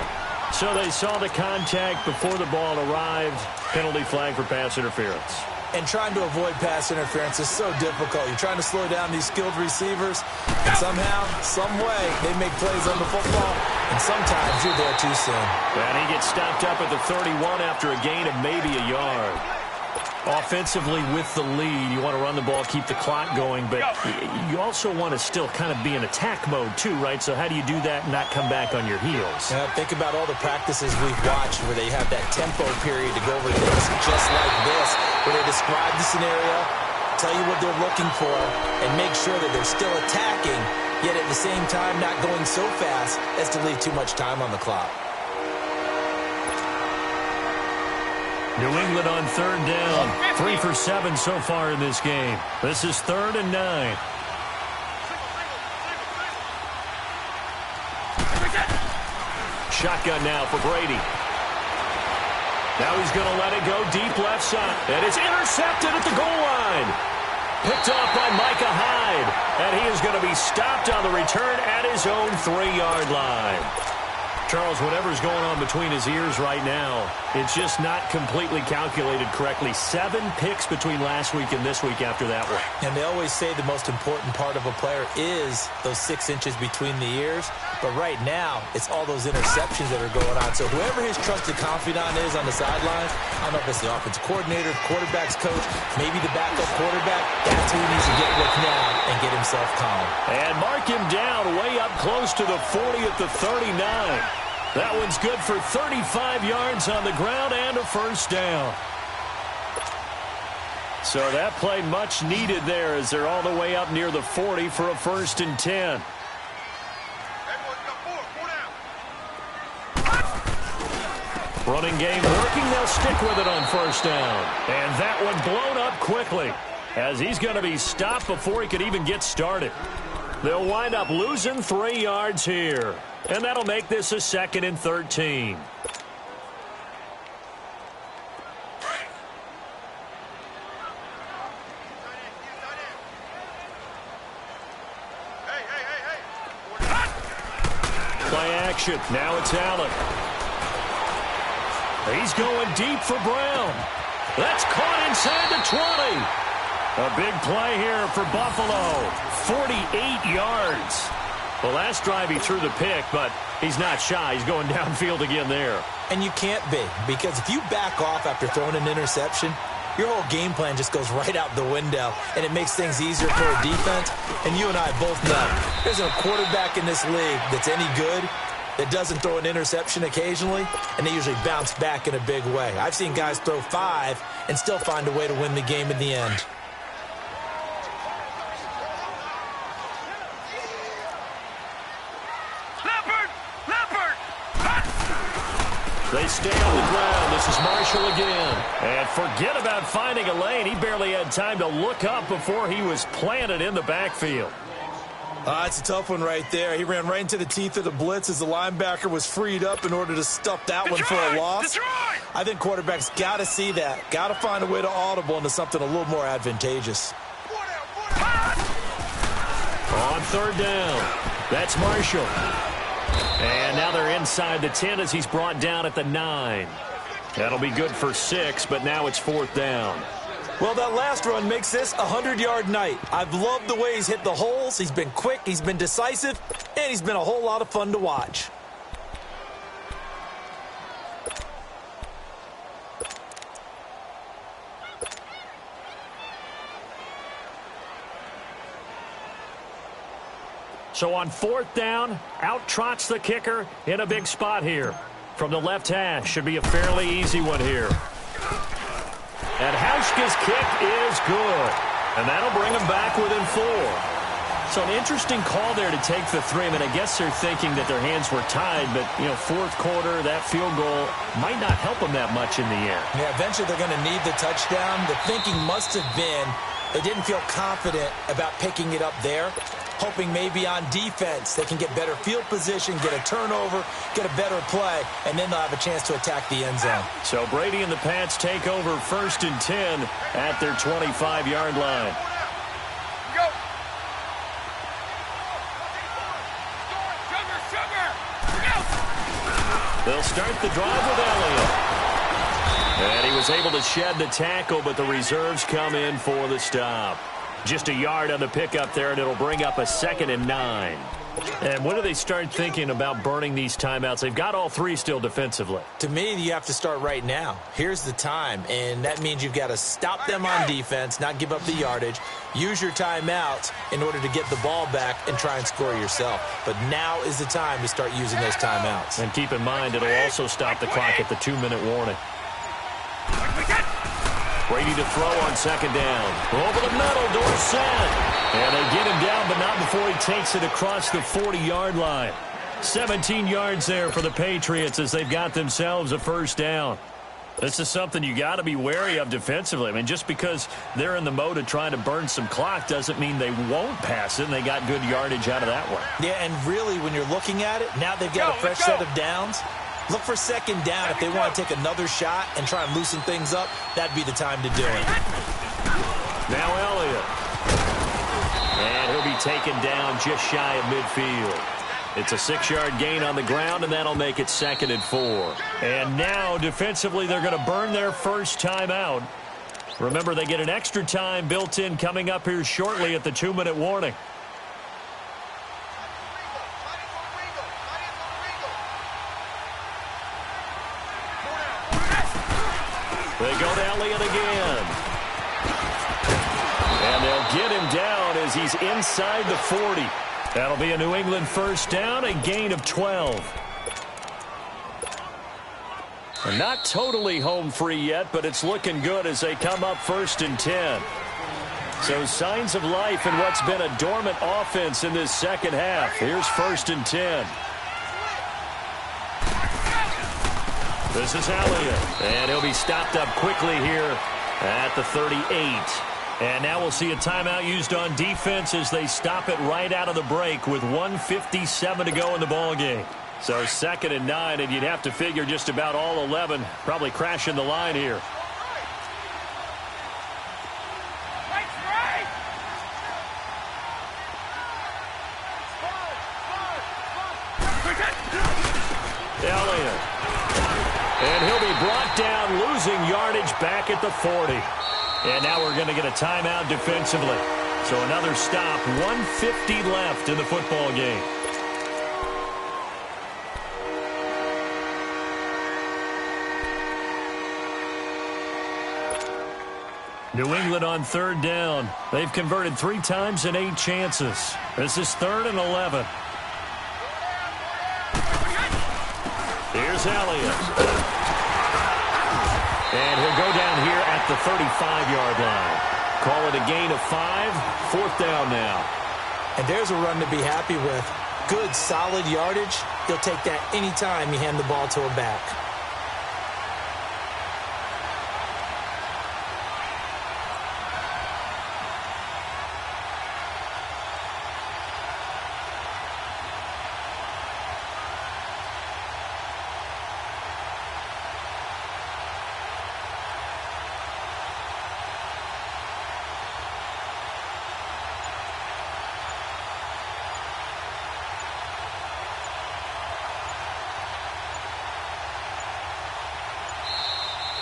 So they saw the contact before the ball arrived. Penalty flag for pass interference. And trying to avoid pass interference is so difficult. You're trying to slow down these skilled receivers, and somehow, some way, they make plays on the football, and sometimes you're there too soon. And he gets stopped up at the 31 after a gain of maybe a yard. Offensively with the lead, you want to run the ball, keep the clock going, but you also want to still kind of be in attack mode too, right? So how do you do that and not come back on your heels? Think about all the practices we've watched where they have that tempo period to go over things just like this, where they describe the scenario, tell you what they're looking for, and make sure that they're still attacking, yet at the same time not going so fast as to leave too much time on the clock. New England on third down. 3 for 7 so far in this game. This is 3rd and 9. Shotgun now for Brady. Now he's going to let it go deep left side. And it's intercepted at the goal line. Picked off by Micah Hyde. And he is going to be stopped on the return at his own 3-yard line. Charles, whatever's going on between his ears right now, it's just not completely calculated correctly. 7 picks between last week and this week after that one. And they always say the most important part of a player is those 6 inches between the ears. But right now, it's all those interceptions that are going on. So whoever his trusted confidant is on the sidelines, I don't know if it's the offensive coordinator, quarterback's coach, maybe the backup quarterback, that's who he needs to get with now and get himself calm. And mark him down way up close to the 40 at the 39. That one's good for 35 yards on the ground and a first down. So that play much needed there as they're all the way up near the 40 for a 1st and 10. Running game working. They'll stick with it on 1st down. And that one blown up quickly as he's going to be stopped before he could even get started. They'll wind up losing 3 yards here. And that'll make this a 2nd and 13. Play action. Now it's Allen. He's going deep for Brown. That's caught inside the 20. A big play here for Buffalo. 48 yards. The last drive he threw the pick, but he's not shy. He's going downfield again there. And you can't be, because if you back off after throwing an interception, your whole game plan just goes right out the window, and it makes things easier for a defense. And you and I both know there's a quarterback in this league that's any good that doesn't throw an interception occasionally, and they usually bounce back in a big way. I've seen guys throw 5 and still find a way to win the game in the end. They stay on the ground. This is Marshall again. And forget about finding a lane. He barely had time to look up before he was planted in the backfield. It's a tough one right there. He ran right into the teeth of the blitz as the linebacker was freed up in order to stuff that one for a loss. I think quarterbacks got to see that. Got to find a way to audible into something a little more advantageous. On 3rd down, that's Marshall. And now they're inside the 10 as he's brought down at the 9. That'll be good for 6, but now it's 4th down. Well, that last run makes this a 100-yard night. I've loved the way he's hit the holes. He's been quick, he's been decisive, and he's been a whole lot of fun to watch. So on 4th down, out trots the kicker in a big spot here. From the left hash, should be a fairly easy one here. And Hauschka's kick is good. And that'll bring him back within 4. So an interesting call there to take the 3. I mean, I guess they're thinking that their hands were tied, but, 4th quarter, that field goal might not help them that much in the end. Yeah, eventually they're going to need the touchdown. The thinking must have been they didn't feel confident about picking it up there, hoping maybe on defense they can get better field position, get a turnover, get a better play, and then they'll have a chance to attack the end zone. So Brady and the Pats take over 1st and 10 at their 25-yard line. Go. They'll start the drive with Elliott. And he was able to shed the tackle, but the reserves come in for the stop. Just a yard on the pickup there, and it'll bring up a 2nd and 9. And when do they start thinking about burning these timeouts? They've got all 3 still defensively. To me, you have to start right now. Here's the time, and that means you've got to stop them on defense, not give up the yardage, use your timeouts in order to get the ball back and try and score yourself. But now is the time to start using those timeouts. And keep in mind, it'll also stop the clock at the 2-minute warning. Brady to throw on 2nd down. Over the middle, Dorsett. And they get him down, but not before he takes it across the 40-yard line. 17 yards there for the Patriots as they've got themselves a 1st down. This is something you got to be wary of defensively. I mean, just because they're in the mode of trying to burn some clock doesn't mean they won't pass it, and they got good yardage out of that one. Yeah, and really, when you're looking at it, now they've got a fresh set of downs. Look for 2nd down. If they want to take another shot and try and loosen things up, that'd be the time to do it. Now Elliott. And he'll be taken down just shy of midfield. It's a 6-yard gain on the ground, and that'll make it 2nd and 4. And now, defensively, they're going to burn their first timeout. Remember, they get an extra time built in coming up here shortly at the 2-minute warning. They go to Elliott again. And they'll get him down as he's inside the 40. That'll be a New England 1st down, a gain of 12. And not totally home free yet, but it's looking good as they come up 1st and 10. So signs of life in what's been a dormant offense in this second half. Here's 1st and 10. This is Elliott, and he'll be stopped up quickly here at the 38. And now we'll see a timeout used on defense as they stop it right out of the break with 1:57 to go in the ballgame. So 2nd and 9, and you'd have to figure just about all 11 probably crashing the line here. Elliott. And he'll be brought down, losing yardage back at the 40. And now we're going to get a timeout defensively. So another stop, 1:50 left in the football game. New England on 3rd down. They've converted 3 times in 8 chances. This is 3rd and 11. Here's Elliott. And he'll go down here at the 35-yard line. Call it a gain of 5, 4th down now. And there's a run to be happy with. Good, solid yardage. You'll take that anytime you hand the ball to a back.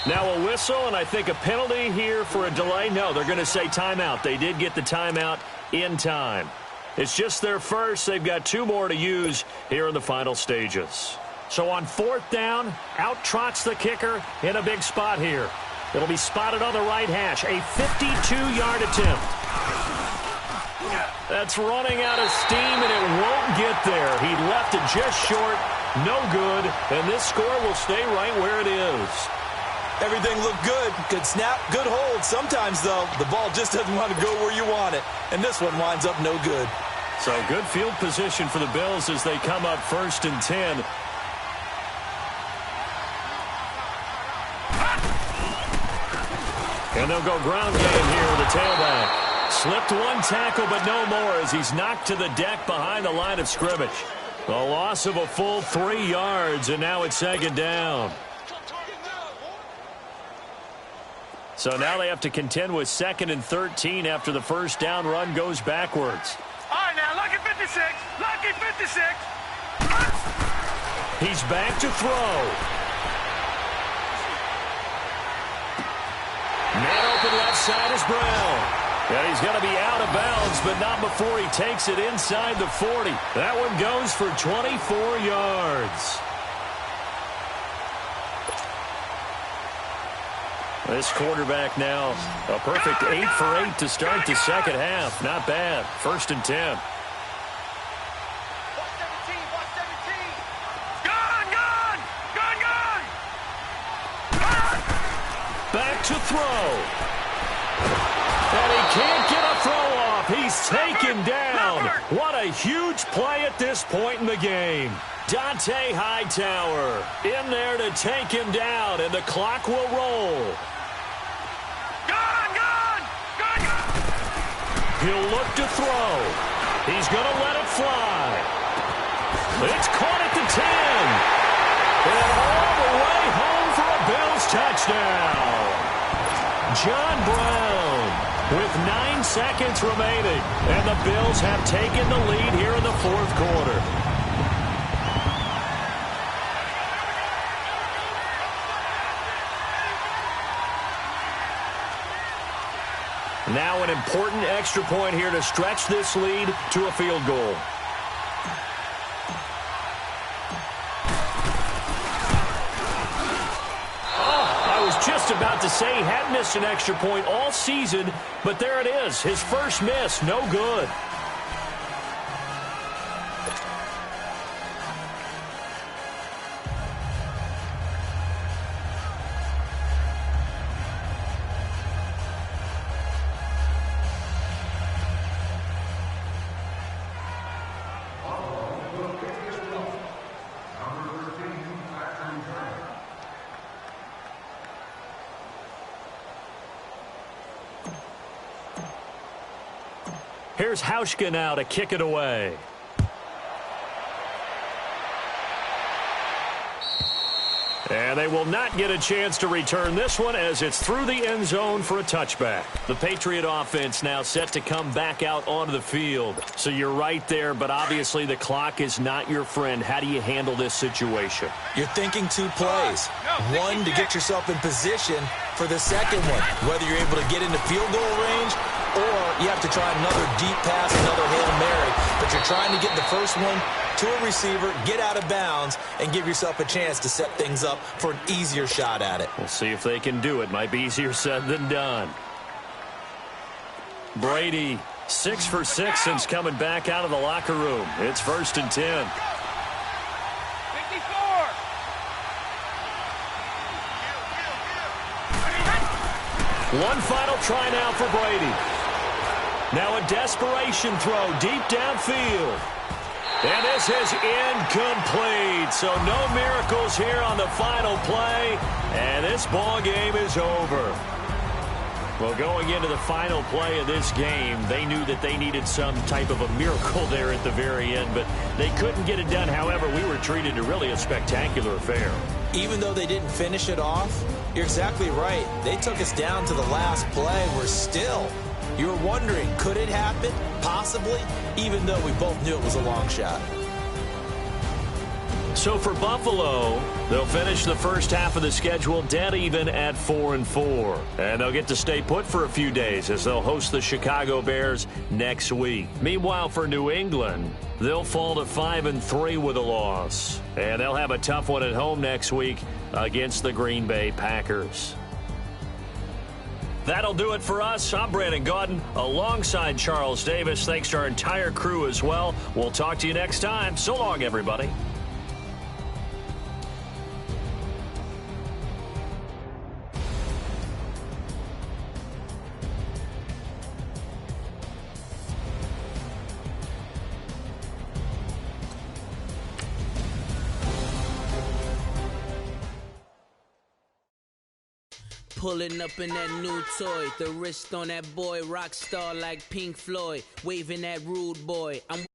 Now a whistle, and I think a penalty here for a delay. No, they're going to say timeout. They did get the timeout in time. It's just their first. They've got 2 more to use here in the final stages. So on 4th down, out trots the kicker in a big spot here. It'll be spotted on the right hash. A 52-yard attempt. That's running out of steam, and it won't get there. He left it just short. No good, and this score will stay right where it is. Everything looked good. Good snap, good hold. Sometimes, though, the ball just doesn't want to go where you want it. And this one winds up no good. So good field position for the Bills as they come up 1st and 10. And they'll go ground game here with the tailback. Slipped 1 tackle, but no more as he's knocked to the deck behind the line of scrimmage. A loss of a full 3 yards, and now it's 2nd down. So now they have to contend with 2nd and 13 after the first down run goes backwards. All right, now, lucky 56. Lucky 56. He's back to throw. Man open left side is Brown. And he's going to be out of bounds, but not before he takes it inside the 40. That one goes for 24 yards. This quarterback now, a perfect 8 for 8 to start the second half. Not bad. 1st and 10. Back to throw. And he can't get a throw off. He's taken down. What a huge play at this point in the game. Dante Hightower in there to take him down, and the clock will roll. He'll look to throw. He's going to let it fly. It's caught at the 10. And all the way home for a Bills touchdown. John Brown with 9 seconds remaining. And the Bills have taken the lead here in the 4th quarter. Now an important extra point here to stretch this lead to a field goal. I was just about to say he hadn't missed an extra point all season, but there it is. His first miss, no good. Here's Hauschka now to kick it away. And they will not get a chance to return this one as it's through the end zone for a touchback. The Patriot offense now set to come back out onto the field. So you're right there, but obviously the clock is not your friend. How do you handle this situation? You're thinking two plays. One, to get yourself in position for the second one, whether you're able to get into field goal range or you have to try another deep pass, another Hail Mary. But you're trying to get the first one to a receiver, get out of bounds, and give yourself a chance to set things up for an easier shot at it. We'll see if they can do it. Might be easier said than done. Brady, 6 for 6 since coming back out of the locker room. It's 1st and 10. 54. One final try now for Brady. Now a desperation throw deep downfield. And this is incomplete. So no miracles here on the final play. And this ball game is over. Well, going into the final play of this game, they knew that they needed some type of a miracle there at the very end, but they couldn't get it done. However, we were treated to really a spectacular affair. Even though they didn't finish it off, you're exactly right. They took us down to the last play. We're still, you were wondering, could it happen? Possibly, even though we both knew it was a long shot. So for Buffalo, they'll finish the first half of the schedule dead even at 4-4. And they'll get to stay put for a few days as they'll host the Chicago Bears next week. Meanwhile, for New England, they'll fall to 5-3 with a loss. And they'll have a tough one at home next week against the Green Bay Packers. That'll do it for us. I'm Brandon Gaudin alongside Charles Davis. Thanks to our entire crew as well. We'll talk to you next time. So long, everybody. Pulling up in that new toy, the wrist on that boy, rock star like Pink Floyd, waving that rude boy. I'm